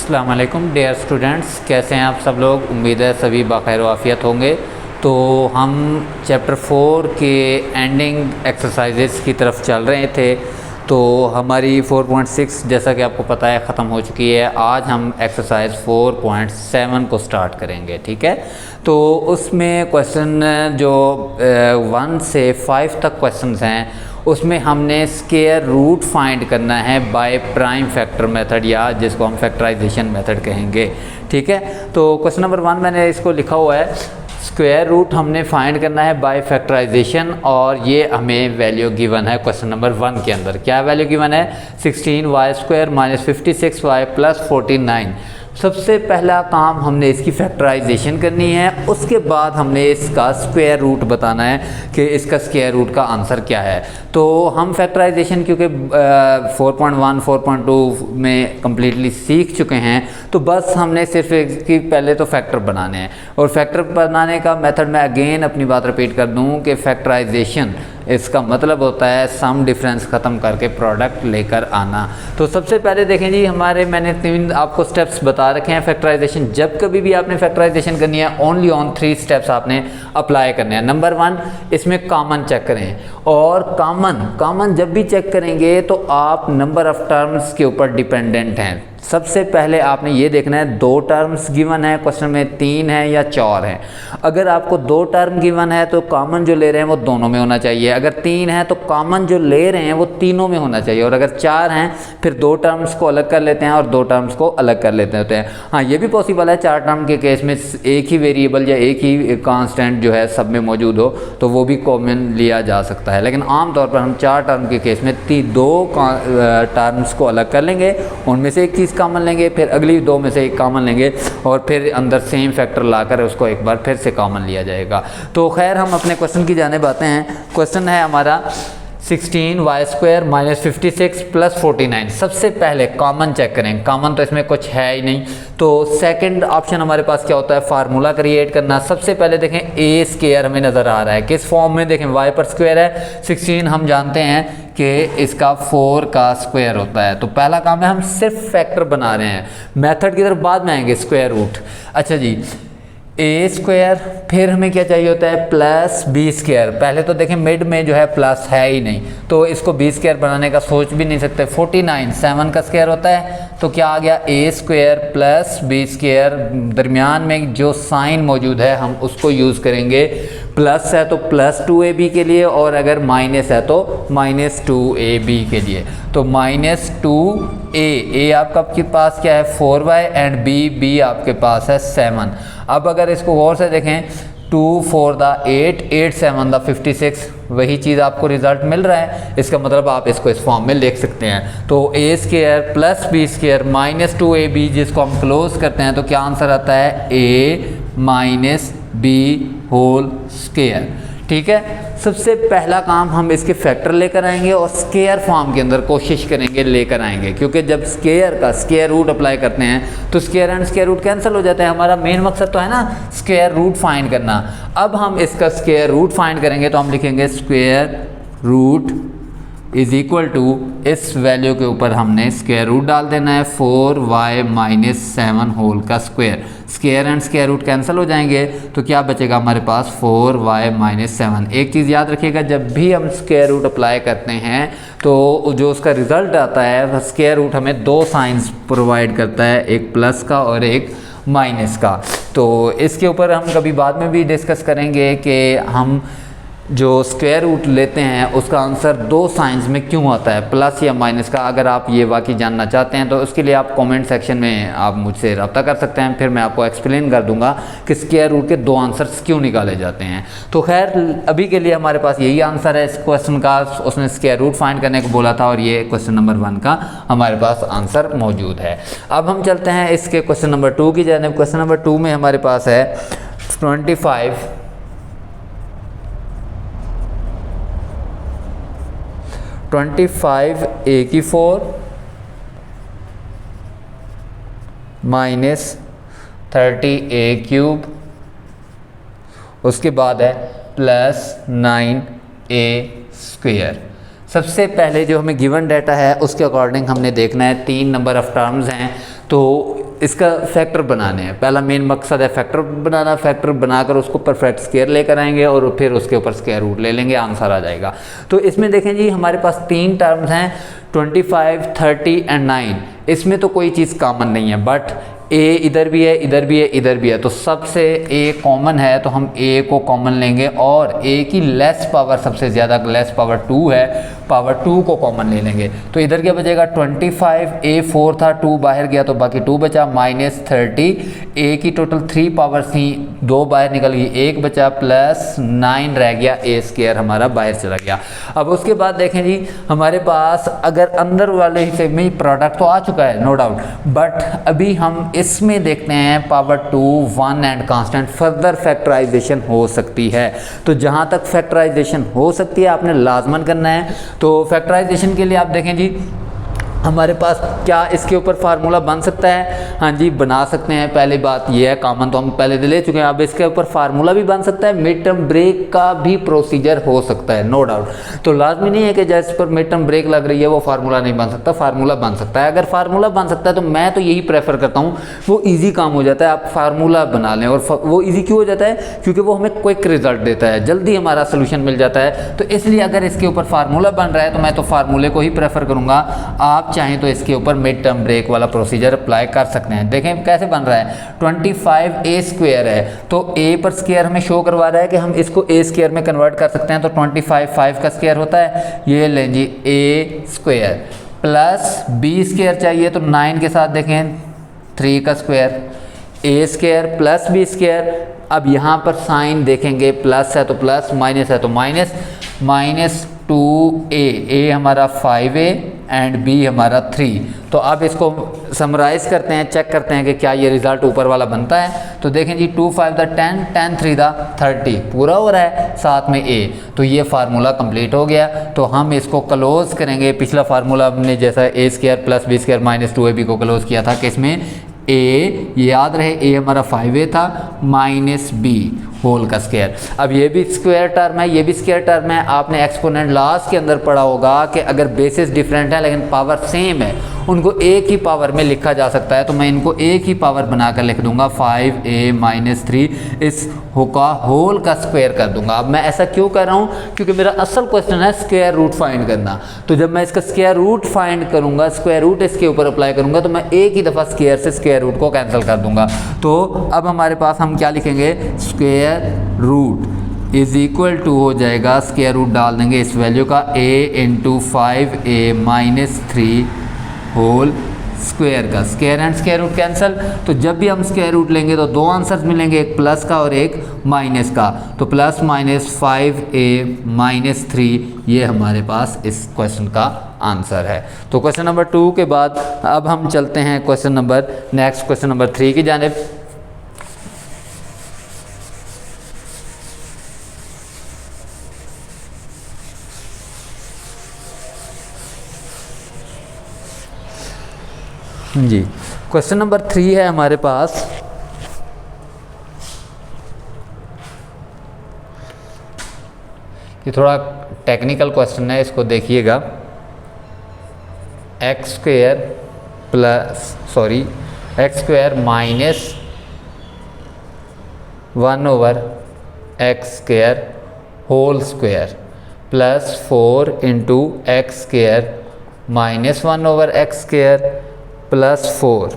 अस्सलाम वालेकुम dear students, कैसे हैं आप सब लोग। उम्मीद है सभी बखैर आफियत होंगे। तो हम चैप्टर 4 के एंडिंग एक्सरसाइजेस की तरफ चल रहे थे। तो हमारी 4.6 जैसा कि आपको पता है ख़त्म हो चुकी है। आज हम एक्सरसाइज 4.7 को स्टार्ट करेंगे, ठीक है। तो उसमें क्वेश्चन जो 1 से 5 तक क्वेश्चंस हैं, उसमें हमने स्क्वायर रूट फाइंड करना है बाय प्राइम फैक्टर मेथड, या जिसको हम फैक्टराइजेशन मेथड कहेंगे, ठीक है। तो क्वेश्चन नंबर 1 मैंने इसको लिखा हुआ है, स्क्वायर रूट हमने फाइंड करना है बाय फैक्टराइजेशन, और ये हमें वैल्यू गिवन है क्वेश्चन नंबर 1 के अंदर। क्या वैल्यू गिवन है? 16y² - 56y + 49। सबसे पहला काम हमने इसकी फैक्टराइजेशन करनी है, उसके बाद हमने इसका स्क्वायर रूट बताना है कि इसका स्क्वायर रूट का आंसर क्या है। तो हम फैक्टराइजेशन क्योंकि 4.1 4.2 में कम्प्लीटली सीख चुके हैं, तो बस हमने सिर्फ इसकी पहले तो फैक्टर बनाने हैं। और फैक्टर बनाने का मेथड मैं अगेन अपनी बात रिपीट कर दूं कि फैक्टराइजेशन इसका मतलब होता है सम डिफरेंस ख़त्म करके प्रोडक्ट लेकर आना। तो सबसे पहले देखें जी, मैंने 3 आपको स्टेप्स बता रखे हैं फैक्टराइजेशन। जब कभी भी आपने फैक्टराइजेशन करनी है, ओनली ऑन 3 स्टेप्स आपने अप्लाई करने हैं। नंबर 1, इसमें कॉमन चेक करें, और कॉमन जब भी चेक करेंगे तो आप नंबर ऑफ टर्म्स के ऊपर डिपेंडेंट हैं। सबसे पहले आपने ये देखना है 2 टर्म्स गिवन है क्वेश्चन में, 3 है या 4 है। अगर आपको 2 टर्म गिवन है तो कॉमन जो ले रहे हैं वो दोनों में होना चाहिए। अगर 3 है तो कॉमन जो ले रहे हैं वो तीनों में होना चाहिए। और अगर 4 हैं फिर 2 टर्म्स को अलग कर लेते हैं और 2 टर्म्स को अलग कर लेते होते हैं। हाँ, ये भी पॉसिबल है 4 टर्म के केस में एक ही वेरिएबल या एक ही कांस्टेंट जो है सब में मौजूद हो, तो वो भी कॉमन लिया जा सकता है। लेकिन आमतौर पर हम 4 टर्म के केस में 2 टर्म्स को अलग कर लेंगे, उनमें से एक चीज़ कॉमन लेंगे, फिर अगली 2 में से एक कॉमन लेंगे, और फिर अंदर सेम फैक्टर लाकर उसको एक बार फिर से कॉमन लिया जाएगा। तो खैर हम अपने क्वेश्चन की जानिब आते हैं। क्वेश्चन है हमारा 16y² - 56 + 49। सबसे पहले कॉमन चेक करें। कॉमन तो इसमें कुछ है ही नहीं, तो सेकंड ऑप्शन हमारे पास क्या होता है? फार्मूला क्रिएट करना। सबसे पहले देखें a² हमें नज़र आ रहा है किस फॉर्म में, देखें y पर स्क्वायर है, 16 हम जानते हैं कि इसका 4 का स्क्वायर होता है। तो पहला काम है हम सिर्फ फैक्टर बना रहे हैं, मेथड की तरफ बाद में आएंगे, स्क्वायर रूट। अच्छा जी, a², फिर हमें क्या चाहिए होता है? +b²। पहले तो देखें मिड में जो है प्लस है ही नहीं, तो इसको b² बनाने का सोच भी नहीं सकते। 49 7 का स्क्वायर होता है, तो क्या आ गया? a² + b²। दरमियान में जो साइन मौजूद है हम उसको यूज़ करेंगे। प्लस है तो +2ab के लिए, और अगर माइनस है तो -2ab के लिए। तो -2a आपके पास क्या है? 4y, एंड b आपके पास है 7। अब अगर इसको गौर से देखें, 2 4 8 8 7 56, वही चीज़ आपको रिज़ल्ट मिल रहा है। इसका मतलब आप इसको इस फॉर्म में लिख सकते हैं। तो a² + b² - 2ab, जिसको हम क्लोज करते हैं तो क्या आंसर आता है? a - b²। ठीक है। सबसे पहला काम हम इसके फैक्टर लेकर आएंगे और स्क्वायर फॉर्म के अंदर कोशिश करेंगे लेकर आएंगे, क्योंकि जब स्क्वायर का स्क्वायर रूट अप्लाई करते हैं तो square and square root cancel हो जाता है। हमारा मेन मकसद तो है ना स्क्वायर रूट फाइंड करना। अब हम इसका स्क्वायर रूट फाइंड करेंगे तो हम लिखेंगे स्क्वायर रूट = इस वैल्यू के ऊपर हमने स्क्वायर रूट डाल देना है, 4y - 7 होल का square. Square and square root cancel हो जाएंगे, तो क्या बचेगा हमारे पास? 4y - 7। एक चीज़ याद रखिएगा, जब भी हम स्क्वायर रूट अप्लाई करते हैं तो जो उसका रिज़ल्ट आता है, स्क्वायर रूट हमें 2 साइंस प्रोवाइड करता है, एक प्लस का और एक माइनस का। तो इसके ऊपर हम कभी बाद में भी डिस्कस करेंगे कि हम जो स्क्वायर रूट लेते हैं उसका आंसर 2 साइंस में क्यों आता है, प्लस या माइनस का। अगर आप ये वाकई जानना चाहते हैं तो उसके लिए आप कमेंट सेक्शन में आप मुझसे रब्ता कर सकते हैं, फिर मैं आपको एक्सप्लेन कर दूंगा कि स्क्वायर रूट के 2 आंसर्स क्यों निकाले जाते हैं। तो खैर अभी के लिए हमारे पास यही आंसर है इस क्वेश्चन का। उसने स्क्वायर रूट फाइंड करने को बोला था, और ये क्वेश्चन नंबर 1 का हमारे पास आंसर मौजूद है। अब हम चलते हैं इसके क्वेश्चन नंबर 2 की जानिब। क्वेश्चन नंबर 2 में हमारे पास है 25a⁴ - 30a³, उसके बाद है +9a²। सबसे पहले जो हमें गिवन डाटा है उसके अकॉर्डिंग हमने देखना है 3 नंबर ऑफ टर्म्स हैं, तो इसका फैक्टर बनाने हैं। पहला मेन मकसद है फैक्टर बनाना, फैक्टर बनाकर उसको परफेक्ट स्क्वायर लेकर आएंगे और फिर उसके ऊपर स्क्वायर रूट ले लेंगे, आंसर आ जाएगा। तो इसमें देखें जी हमारे पास 3 टर्म्स हैं 25, 30 एंड 9। इसमें तो कोई चीज़ कॉमन नहीं है, बट a इधर भी है, इधर भी है, इधर भी है, तो सबसे a कॉमन है तो हम a को कॉमन लेंगे और a की लेस पावर, सबसे ज़्यादा लेस पावर 2 है, पावर 2 को कॉमन ले लेंगे। तो इधर क्या बचेगा 25, a 4 था, 2 बाहर गया तो बाकी 2 बचा, -30, a की टोटल 3 पावर थी, 2 बाहर निकल गई, 1 बचा, प्लस 9 रह गया, a स्क्वायर हमारा बाहर चला गया। अब उसके बाद देखें जी हमारे पास अगर अंदर वाले हिस्से में प्रोडक्ट तो आ चुका है नो डाउट, बट अभी हम इसमें देखते हैं power 2, 1 and constant, further factorization हो सकती है। तो जहाँ तक फैक्टराइजेशन हो सकती है आपने लाजमन करना है। तो फैक्टराइजेशन के लिए आप देखें जी हमारे पास क्या इसके ऊपर फार्मूला बन सकता है, हाँ जी बना सकते हैं। पहली बात ये है, कॉमन तो हम पहले ले चुके हैं, अब इसके ऊपर फार्मूला भी बन सकता है, मिड टर्म ब्रेक का भी प्रोसीजर हो सकता है, नो डाउट। तो लाजमी नहीं है कि जैसे पर मिड टर्म ब्रेक लग रही है वो फार्मूला नहीं बन सकता, फार्मूला बन सकता है। अगर फार्मूला बन सकता है तो मैं तो यही प्रेफर करता हूँ, वो ईजी काम हो जाता है, आप फार्मूला बना लें। और वो ईजी क्यों हो जाता है, क्योंकि वो हमें क्विक रिजल्ट देता है, जल्दी हमारा सोल्यूशन मिल जाता है। तो इसलिए अगर इसके ऊपर फार्मूला बन रहा है तो मैं तो फार्मूले को ही प्रेफर करूँगा। आप चाहें तो इसके ऊपर मिड टर्म ब्रेक वाला प्रोसीजर अप्लाई कर सकते हैं। देखें कैसे बन रहा है, 25a स्क्वायर है तो a पर स्क्वायर हमें शो करवा रहा है कि हम इसको a स्क्वायर में कन्वर्ट कर सकते हैं। तो 25 5 का स्क्वायर होता है, ये लें जी a square, plus b square चाहिए तो 9 के साथ देखें 3 का square, a square plus b square. अब यहाँ पर साइन देखेंगे, प्लस है तो प्लस, माइनस है तो माइनस, -2a, a हमारा 5a एंड b हमारा 3। तो अब इसको समराइज करते हैं, चेक करते हैं कि क्या ये रिज़ल्ट ऊपर वाला बनता है। तो देखें जी 2 5 द 10, 10 3 द 30 पूरा हो रहा है, साथ में a, तो ये फार्मूला कंप्लीट हो गया। तो हम इसको क्लोज करेंगे, पिछला फार्मूला हमने जैसा a square plus b square minus 2ab को क्लोज किया था, किसमें a, याद रहे a हमारा 5a था, माइनस b होल का स्क्वायर। अब ये भी स्क्वायर टर्म है, ये भी स्क्वायर टर्म है। आपने एक्सपोनेंट लॉस के अंदर पढ़ा होगा कि अगर बेसिस डिफरेंट है लेकिन पावर सेम है, उनको एक ही पावर में लिखा जा सकता है। तो मैं इनको एक ही पावर बनाकर लिख दूंगा, 5a माइनस 3 इस का होल का स्क्वायर कर दूंगा। अब मैं ऐसा क्यों कर रहा हूँ, क्योंकि मेरा असल क्वेश्चन है स्क्वायर रूट फाइंड करना। तो जब मैं इसका स्क्वायर रूट फाइंड करूंगा, स्क्वायर रूट इसके ऊपर अप्लाई करूंगा, तो मैं एक ही दफ़ा स्क्वायर से स्क्वायर रूट को कैंसिल कर दूंगा। तो अब हमारे पास हम क्या लिखेंगे, square root is equal to हो जाएगा, स्क्वायर रूट डाल देंगे इस वैल्यू का, a into 5a minus 3 whole square का, square and square root cancel. तो जब भी हम स्क्वायर रूट लेंगे तो दो आंसर्स मिलेंगे, एक प्लस का और एक माइनस का। तो प्लस माइनस 5a माइनस 3 ये हमारे पास इस क्वेश्चन का आंसर है। तो क्वेश्चन नंबर 2 के बाद अब हम चलते हैं नेक्स्ट क्वेश्चन नंबर 3 की जानिब। जी क्वेश्चन नंबर 3 है हमारे पास, ये थोड़ा टेक्निकल क्वेश्चन है, इसको देखिएगा। X square minus 1/x square whole square plus 4 into x square minus 1/x square plus 4,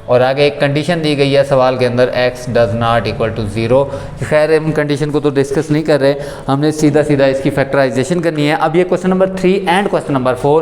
और आगे एक कंडीशन दी गई है सवाल के अंदर, x does not equal to 0। खैर हम कंडीशन को तो डिस्कस नहीं कर रहे, हमने सीधा इसकी फैक्टराइजेशन करनी है। अब ये question number 3 and question number 4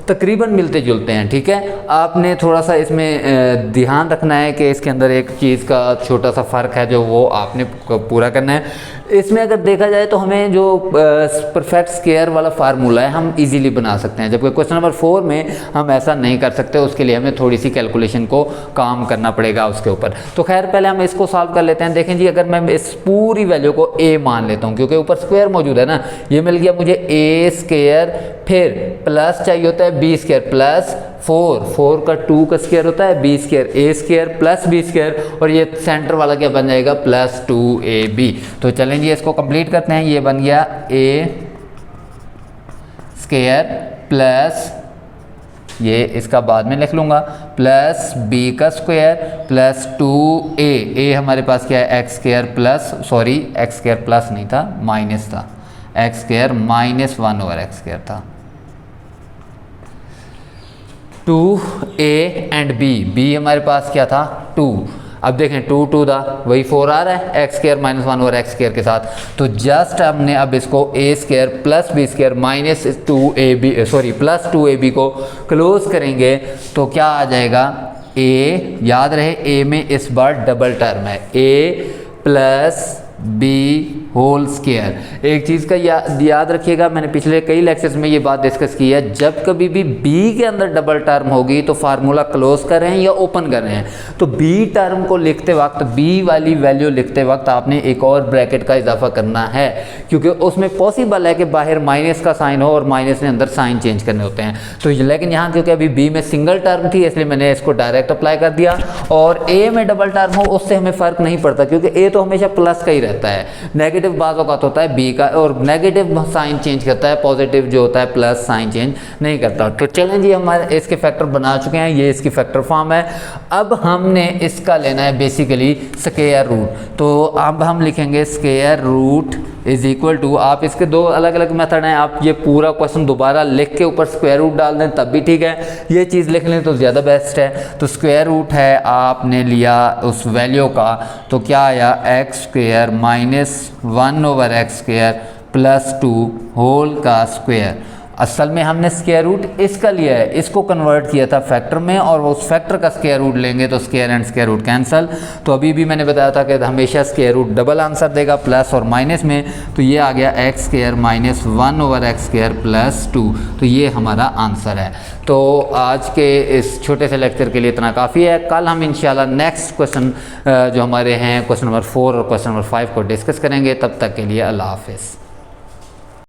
तकरीबन मिलते जुलते हैं, ठीक है। आपने थोड़ा सा इसमें ध्यान रखना है कि इसके अंदर एक चीज़ का छोटा सा फ़र्क है जो वो आपने पूरा करना है। इसमें अगर देखा जाए तो हमें जो परफेक्ट स्क्वायर वाला फार्मूला है हम इजीली बना सकते हैं, जबकि क्वेश्चन नंबर 4 में हम ऐसा नहीं कर सकते, उसके लिए हमें थोड़ी सी कैलकुलेशन को काम करना पड़ेगा उसके ऊपर। तो खैर पहले हम इसको सॉल्व कर लेते हैं। देखें जी अगर मैं इस पूरी वैल्यू को a मान लेता हूँ, क्योंकि ऊपर स्क्वायर मौजूद है ना, ये मिल गया मुझे a स्क्वायर, फिर प्लस चाहिए होता है b स्क्वायर प्लस 4 का 2 का स्क्वायर होता है b square, a square plus b square, और ये सेंटर वाला क्या बन जाएगा, प्लस 2ab। तो चलें जी इसको कंप्लीट करते हैं। ये बन गया a स्क्वायर प्लस ये इसका बाद में लिख लूँगा, प्लस बी का स्क्वायर प्लस 2a हमारे पास क्या है x square plus, sorry x square plus नहीं था, माइनस था, x square minus 1/x square था। 2a एंड b हमारे पास क्या था 2, अब देखें 2 था वही 4 आ रहा है x square minus 1/x square के साथ, तो जस्ट हमने अब इसको a square plus b square minus 2ab sorry plus 2ab को क्लोज करेंगे तो क्या आ जाएगा, a याद रहे a में इस बार डबल टर्म है, a plus b whole square. एक चीज़ का याद रखिएगा, मैंने पिछले कई लेक्चर्स में ये बात डिस्कस की है, जब कभी भी b के अंदर डबल टर्म होगी तो फार्मूला क्लोज कर रहे हैं या ओपन कर रहे हैं, तो b टर्म को लिखते वक्त, b वाली वैल्यू लिखते वक्त आपने एक और ब्रैकेट का इजाफा करना है, क्योंकि उसमें पॉसिबल है कि बाहर माइनस का साइन हो और माइनस ने अंदर साइन चेंज करने होते हैं। तो लेकिन यहाँ क्योंकि अभी b में सिंगल टर्म थी इसलिए मैंने इसको डायरेक्ट अप्लाई कर दिया, और a में डबल टर्म हो उससे हमें फ़र्क नहीं पड़ता, क्योंकि a तो हमेशा प्लस का ही रहता है, नेगेटिव बाज़ औक़ात होता है b का, और नेगेटिव साइन चेंज करता है, पॉजिटिव जो होता है प्लस साइन चेंज नहीं करता। तो चलें जी, हमारे इसके फैक्टर बना चुके हैं, ये इसकी फैक्टर फॉर्म है। अब हमने इसका लेना है बेसिकली स्क्वायर रूट, तो अब हम लिखेंगे square root is equal to, आप इसके दो अलग अलग मेथड हैं, आप ये पूरा क्वेश्चन दोबारा लिख के ऊपर स्क्वायर रूट डाल दें तब भी ठीक है, ये चीज़ लिख लें तो ज़्यादा बेस्ट है। तो स्क्वायर रूट है आपने लिया उस वैल्यू का, तो क्या आया x square minus 1/x square plus 2 whole का स्क्वायर। असल में हमने स्क्वायर रूट इसका लिया है, इसको कन्वर्ट किया था फैक्टर में, और उस फैक्टर का स्क्वायर रूट लेंगे तो square and square root cancel. तो अभी भी मैंने बताया था कि हमेशा स्क्वायर रूट डबल आंसर देगा प्लस और माइनस में, तो ये आ गया x square minus 1/x square plus 2, तो ये हमारा आंसर है। तो आज के इस छोटे से लेक्चर के लिए इतना काफ़ी है। कल हम इंशाल्लाह नेक्स्ट क्वेश्चन जो हमारे हैं क्वेश्चन नंबर 4 और क्वेश्चन नंबर 5 को डिस्कस करेंगे। तब तक के लिए अल्लाह हाफिज़।